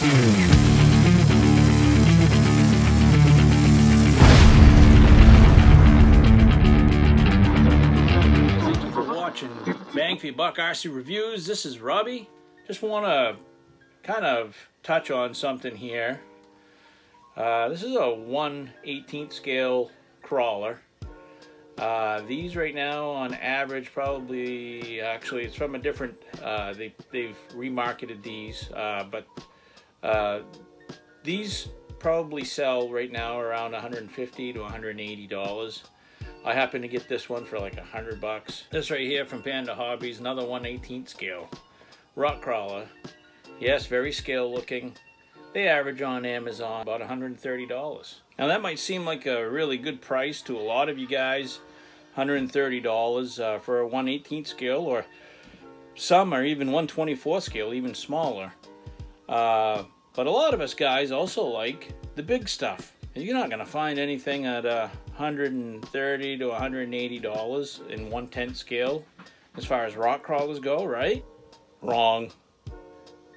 Thank you for watching Bang for Your Buck RC Reviews. This is Robbie. Just want to kind of touch on something here. This is a 1/18 scale crawler. These right now on average probably, actually it's from a different, they've remarketed these, but these probably sell right now around $150 to $180. I happen to get this one for like $100. This right here from Remo Hobby is another 1/18 scale rock crawler. Yes, very scale looking. They average on Amazon about $130. Now that might seem like a really good price to a lot of you guys, $130 for a 1/18 scale, or some are even 1/24 scale, even smaller. But a lot of us guys also like the big stuff. You're not going to find anything at $130 to $180 in 1/10 scale as far as rock crawlers go, right? Wrong.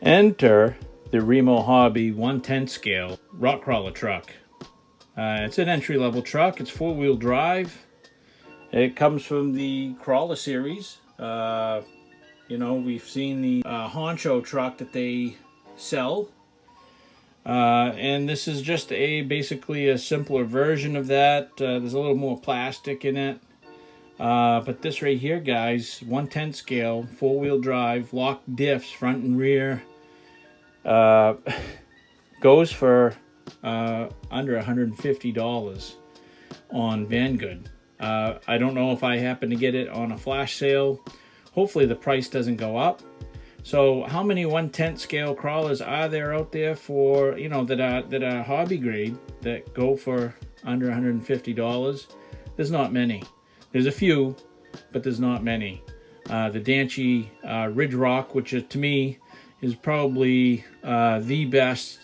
Enter the Remo Hobby 1/10 scale rock crawler truck. It's an entry-level truck. It's 4-wheel drive. It comes from the crawler series. You know, we've seen the honcho truck that they sell. And this is just basically a simpler version of that. There's a little more plastic in it. But this right here, guys, 1/10 scale, 4-wheel drive, lock diffs, front and rear, goes for under $150 on Vanguard. I don't know if I happen to get it on a flash sale. Hopefully the price doesn't go up. So how many 1/10 scale crawlers are there out there for, you know, that are hobby grade that go for under $150? There's not many. There's a few, but there's not many. The Danchi Ridge Rock, which is, to me, is probably the best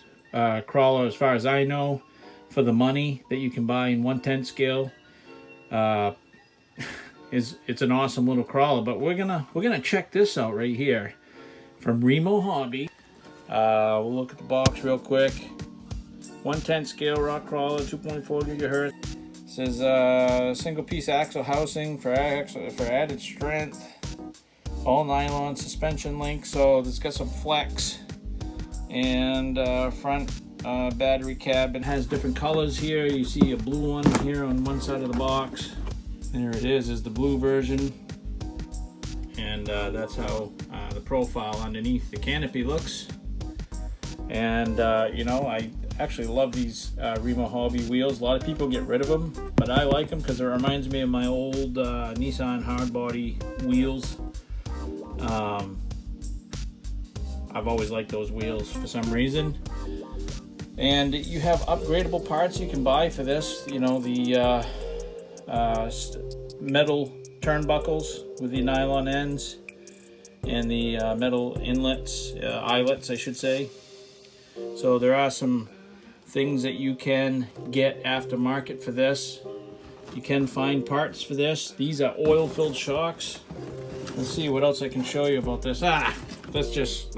crawler as far as I know for the money that you can buy in 1/10 scale. It's an awesome little crawler, but we're gonna check this out right here from Remo Hobby. We'll look at the box real quick. 1/10 scale rock crawler, 2.4 gigahertz. It says single piece axle housing for added strength. All nylon suspension link, so it's got some flex. And front battery cabin has different colors here. You see a blue one here on one side of the box. There it is the blue version. And that's how the profile underneath the canopy looks. And you know, I actually love these Remo Hobby wheels. A lot of people get rid of them, but I like them because it reminds me of my old Nissan hardbody wheels. I've always liked those wheels for some reason. And you have upgradable parts you can buy for this. You know, the metal turnbuckles with the nylon ends and the metal inlets, eyelets I should say. So there are some things that you can get aftermarket for this. You can find parts for this. These are oil-filled shocks. Let's see what else I can show you about this. Let's just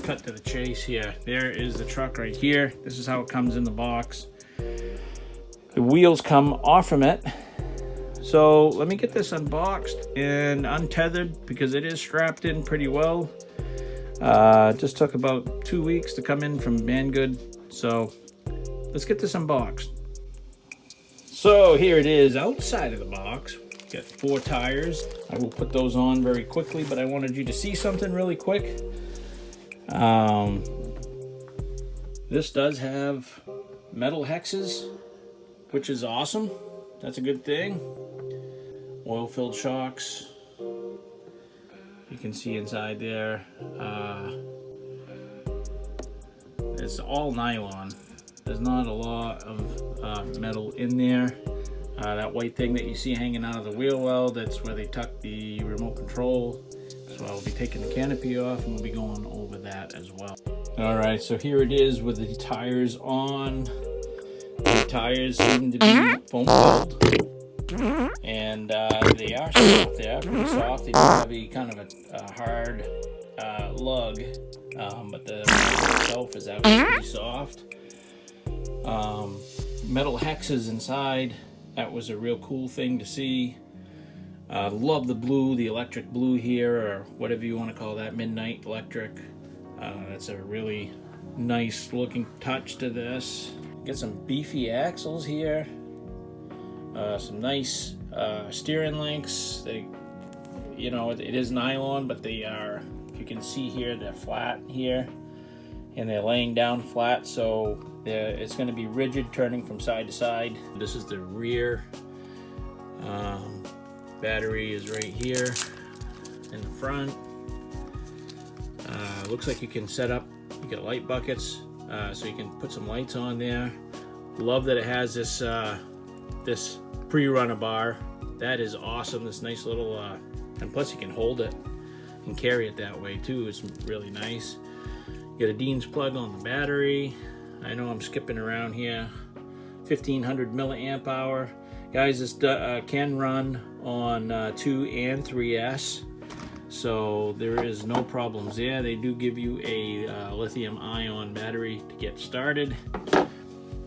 cut to the chase here. There is the truck right here. This is how it comes in the box. The wheels come off from it. So let me get this unboxed and untethered because it is strapped in pretty well. It just took about 2 weeks to come in from Vanguard. So let's get this unboxed. So here it is outside of the box. Got 4 tires. I will put those on very quickly, but I wanted you to see something really quick. This does have metal hexes, which is awesome. That's a good thing. Oil-filled shocks. You can see inside there. It's all nylon. There's not a lot of metal in there. That white thing that you see hanging out of the wheel well, that's where they tuck the remote control. So I'll be taking the canopy off and we'll be going over that as well. Alright, so here it is with the tires on. The tires seem to be foam filled. And they are soft. They are pretty soft. They do have a kind of a hard lug, but the metal itself is actually pretty soft. Metal hexes inside. That was a real cool thing to see. Love the blue, the electric blue here, or whatever you want to call that, midnight electric. That's a really nice looking touch to this. Get some beefy axles here. Some nice steering links. They, you know, it is nylon, but they are, you can see here, they're flat here, and they're laying down flat, so it's going to be rigid, turning from side to side. This is the rear. Battery is right here in the front. Looks like you can set up, you get light buckets, so you can put some lights on there. Love that it has this this pre-runner bar. That is awesome. This nice little, and plus you can hold it and carry it that way too. It's really nice. You get a Dean's plug on the battery. I know I'm skipping around here. 1500 milliamp hour. Guys, this can run on 2 and 3S, so there is no problems there. They do give you a lithium-ion battery to get started.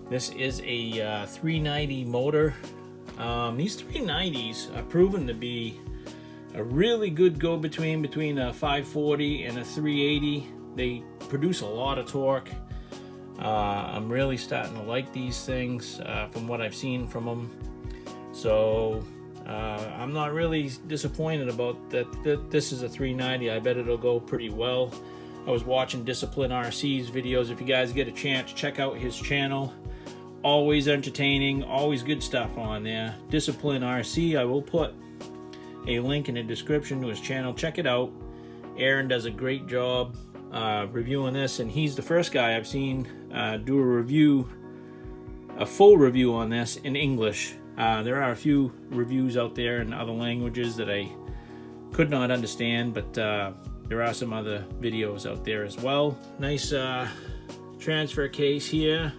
This is a 390 motor. These 390s are proven to be a really good go-between between a 540 and a 380. They produce a lot of torque. I'm really starting to like these things from what I've seen from them. So I'm not really disappointed about that. This is a 390. I bet it'll go pretty well. I was watching Discipline RC's videos. If you guys get a chance, check out his channel. Always entertaining, always good stuff on there. Discipline RC. I will put a link in the description to his channel. Check it out. Aaron does a great job reviewing this, and he's the first guy I've seen do a review, a full review on this in English. There are a few reviews out there in other languages that I could not understand, but there are some other videos out there as well. Nice transfer case here.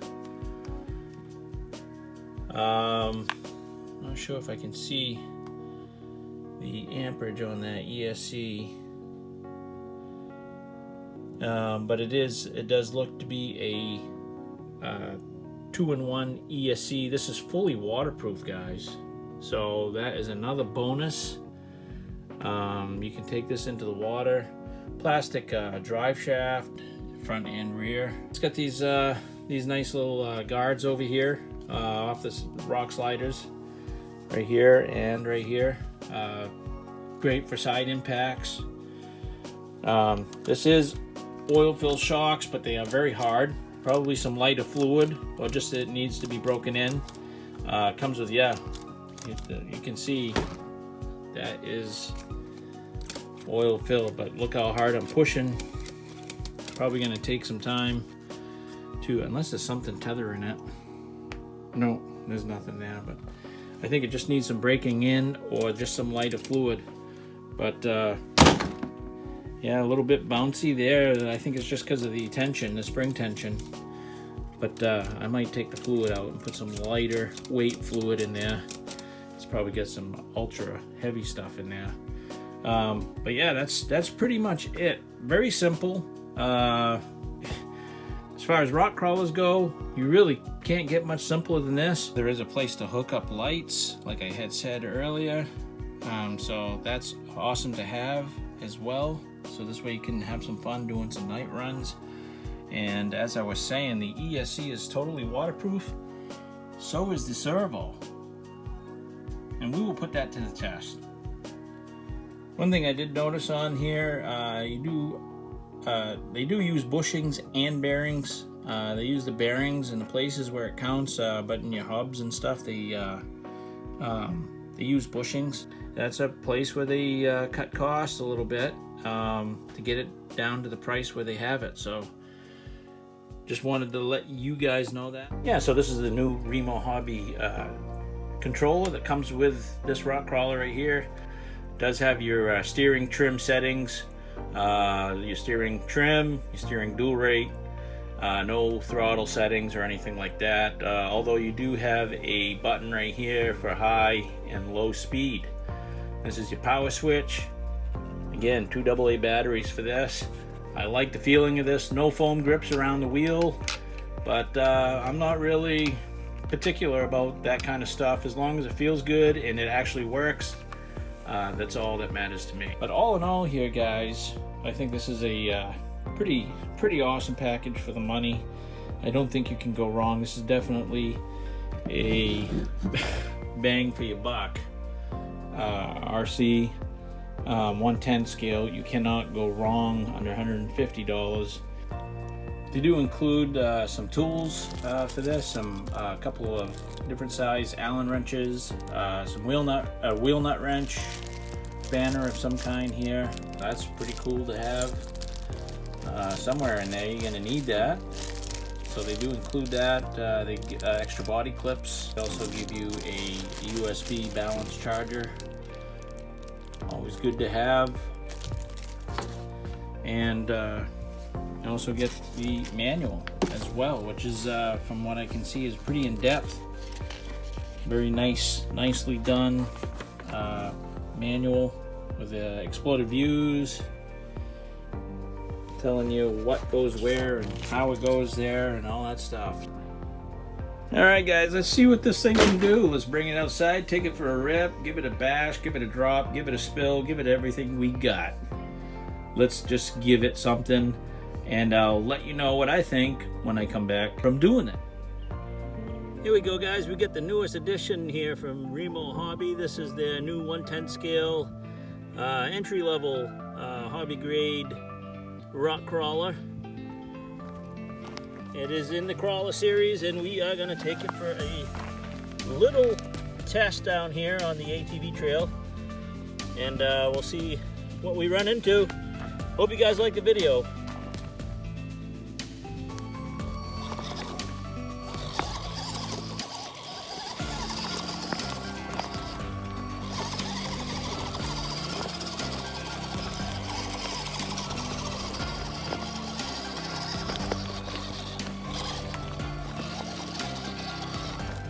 Not sure if I can see the amperage on that ESC, but it does look to be a 2-in-1 ESC. This is fully waterproof, guys, so that is another bonus. You can take this into the water. Plastic drive shaft, front and rear. It's got these nice little guards over here off the rock sliders, right here and right here. Great for side impacts. This is oil-filled shocks, but they are very hard. Probably some lighter fluid, or just it needs to be broken in. Comes with, yeah, you can see that is oil filled, but look how hard I'm pushing. Probably gonna take some time to, unless there's something tethering it. No, there's nothing there, but I think it just needs some breaking in or just some lighter fluid. But yeah, a little bit bouncy there. I think it's just because of the tension, the spring tension. But I might take the fluid out and put some lighter weight fluid in there. It's probably got some ultra heavy stuff in there. But yeah, that's pretty much it. Very simple. As far as rock crawlers go, you really can't get much simpler than this. There is a place to hook up lights, like I had said earlier. So that's awesome to have as well. So this way you can have some fun doing some night runs. And as I was saying, the ESC is totally waterproof. So is the servo. And we will put that to the test. One thing I did notice on here, they do use bushings and bearings. They use the bearings in the places where it counts, but in your hubs and stuff, they use bushings. That's a place where they cut costs a little bit to get it down to the price where they have it. So just wanted to let you guys know that. Yeah, so this is the new Remo Hobby controller that comes with this rock crawler right here. It does have your steering trim settings, your steering trim, your steering dual rate, no throttle settings or anything like that, although you do have a button right here for high and low speed. This is your power switch. Again, 2 AA batteries for this. I like the feeling of this. No foam grips around the wheel, but I'm not really particular about that kind of stuff. As long as it feels good and it actually works, that's all that matters to me. But all in all here, guys, I think this is a pretty awesome package for the money. I don't think you can go wrong. This is definitely a bang for your buck. RC 110 scale, you cannot go wrong under $150. They do include some tools for this, a couple of different size Allen wrenches, some wheel nut wrench, spanner of some kind here. That's pretty cool to have. Somewhere in there you're going to need that. So they do include that. They extra body clips. They also give you a USB balance charger. Always good to have. And you also get the manual as well, which is, from what I can see, is pretty in-depth. Very nicely done manual with exploded views, telling you what goes where and how it goes there and all that stuff. Alright guys, let's see what this thing can do. Let's bring it outside, take it for a rip, give it a bash, give it a drop, give it a spill, give it everything we got. Let's just give it something, and I'll let you know what I think when I come back from doing it. Here we go guys, we get the newest edition here from Remo Hobby. This is their new 110 scale entry-level hobby grade rock crawler. It is in the crawler series, and we are going to take it for a little test down here on the ATV trail, and we'll see what we run into. Hope you guys like the video.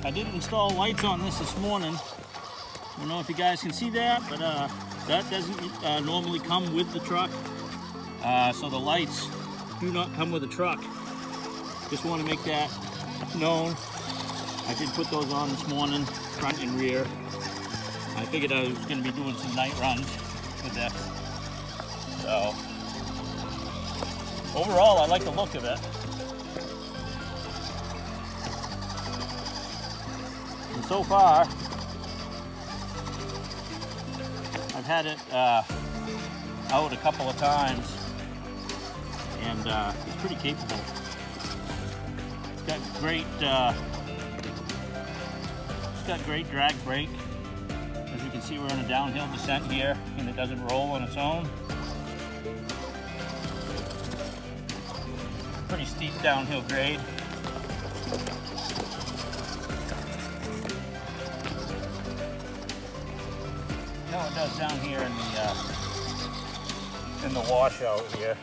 I did install lights on this morning. I don't know if you guys can see that, but that doesn't normally come with the truck. So the lights do not come with the truck. Just want to make that known. I did put those on this morning, front and rear. I figured I was going to be doing some night runs with this. So overall, I like the look of it. And so far, I've had it out a couple of times, and it's pretty capable. It's got great drag brake. As you can see, we're in a downhill descent here, and it doesn't roll on its own. Pretty steep downhill grade. No, it does down here in the washout here.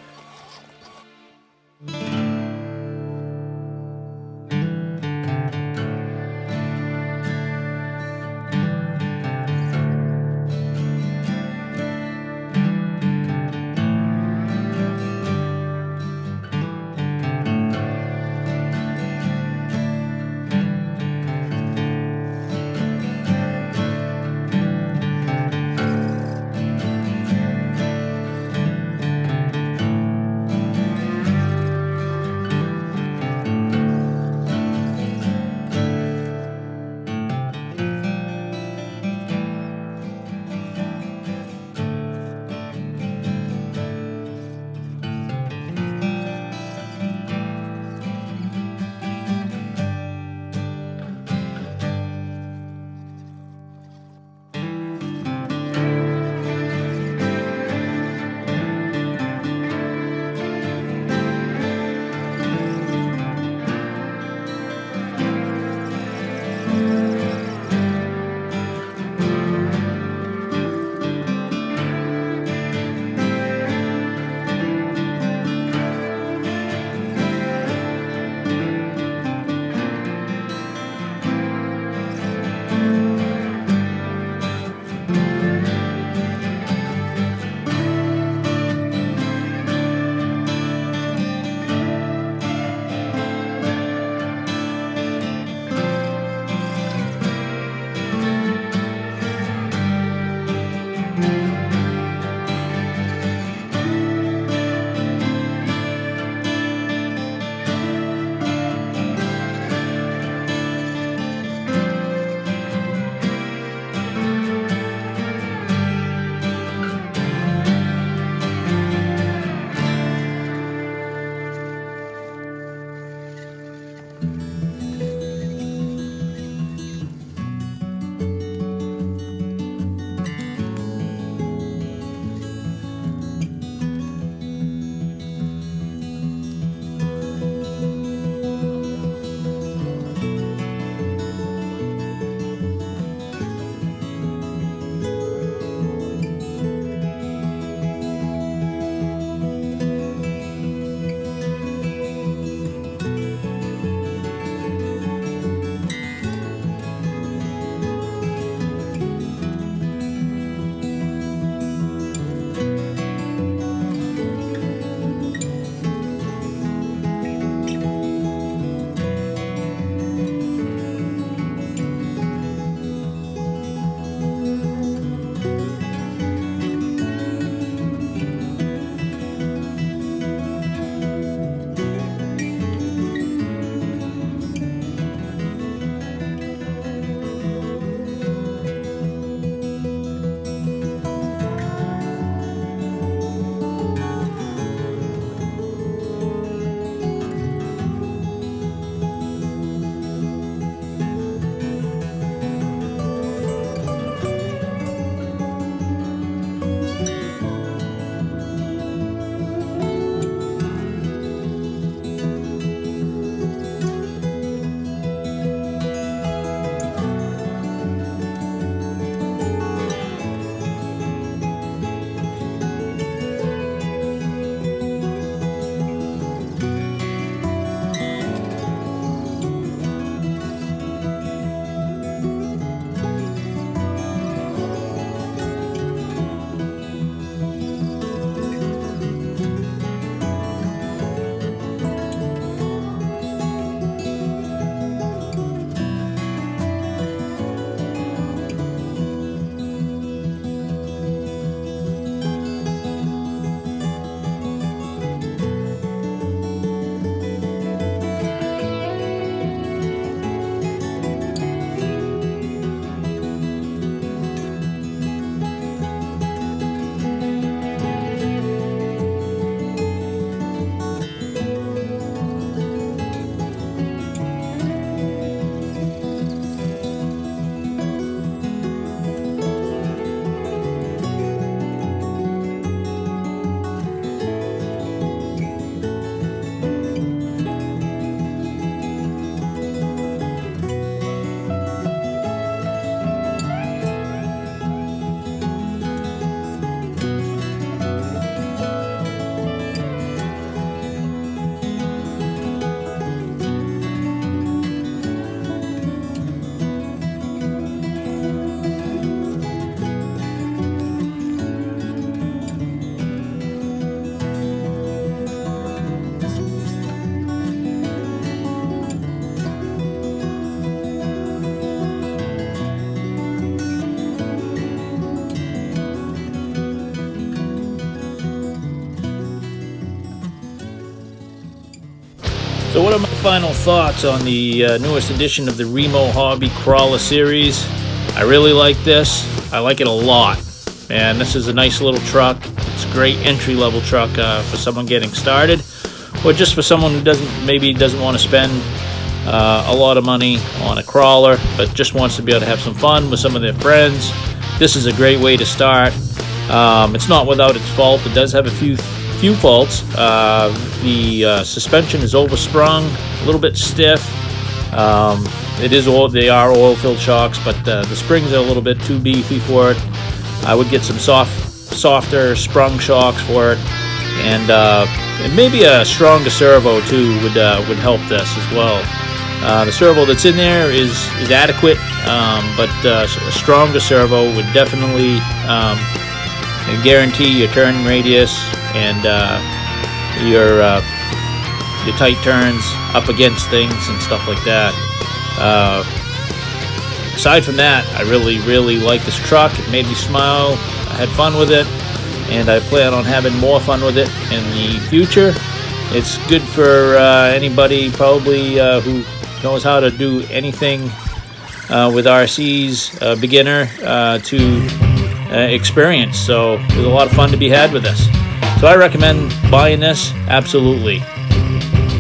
So what are my final thoughts on the newest edition of the Remo Hobby Crawler series? I really like this. I like it a lot. And this is a nice little truck. It's a great entry-level truck for someone getting started, or just for someone who maybe doesn't want to spend a lot of money on a crawler, but just wants to be able to have some fun with some of their friends. This is a great way to start. It's not without its fault. It does have a few faults. The suspension is oversprung, a little bit stiff. They are oil-filled shocks, but the springs are a little bit too beefy for it. I would get some softer sprung shocks for it, and maybe a stronger servo too would help this as well. The servo that's in there is adequate, but a stronger servo would definitely guarantee your turn radius and your tight turns up against things and stuff like that. Aside from that, I really like this truck. It made me smile. I had fun with it, and I plan on having more fun with it in the future. It's good for anybody probably who knows how to do anything with RCs, beginner to experience. So there's a lot of fun to be had with this. So I recommend buying this, absolutely.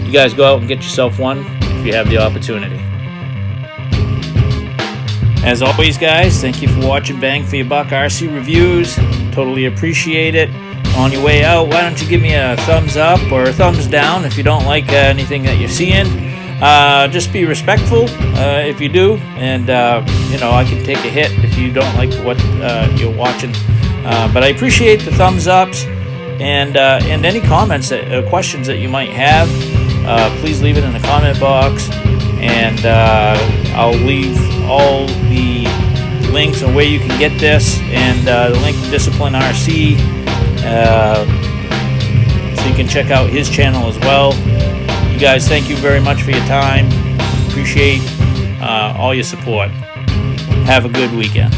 You guys go out and get yourself one if you have the opportunity. As always, guys, thank you for watching Bang for Your Buck RC Reviews. Totally appreciate it. On your way out, why don't you give me a thumbs up or a thumbs down if you don't like anything that you're seeing. Just be respectful if you do, and I can take a hit if you don't like what you're watching. But I appreciate the thumbs ups and any comments, questions that you might have. Please leave it in the comment box, and I'll leave all the links on where you can get this, and the link to Discipline RC, so you can check out his channel as well. You guys, thank you very much for your time. Appreciate all your support. Have a good weekend.